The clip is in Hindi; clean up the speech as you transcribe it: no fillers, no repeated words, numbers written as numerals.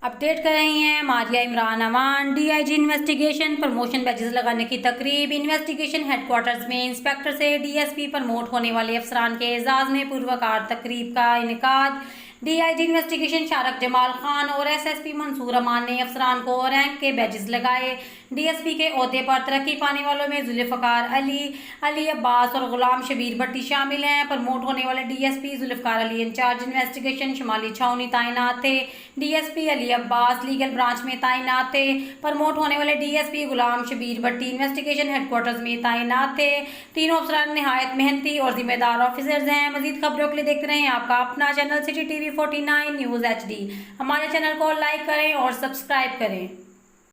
अपडेट कर रही हैं मारिया इमरान अमान। डीआईजी इन्वेस्टिगेशन प्रमोशन बैजेस लगाने की तकरीब। इन्वेस्टिगेशन हेडक्वार्टर्स में इंस्पेक्टर से डीएसपी प्रमोट होने वाले अफसरान के एजाज में पूर्वकार तकरीब का इनेकाद। डीआईजी इन्वेस्टिगेशन शारक जमाल खान और एसएसपी मंसूर अमान ने अफसरान को रैंक के बैजेस लगाए। डीएसपी के ओहदे पर तरक्की पाने वालों में जुल्फ़िकार अली, अली अब्बास और गुलाम शबीर भट्टी शामिल हैं। प्रमोट होने वाले DSP Zulfikar Ali incharge investigation शुमाली छावनी तैनात थे। DSP Ali Abbas legal branch में तैनात थे। प्रमोट होने वाले DSP Ghulam Shabbir Bhatti investigation headquarters में तैनात थे। तीनों अफसरान नहायत मेहनती और जिम्मेदार ऑफिसर्स हैं। मजीद खबरों के लिए देखते रहें आपका अपना channel city TV 49 news HD। हमारे चैनल को लाइक करें और सब्सक्राइब करें।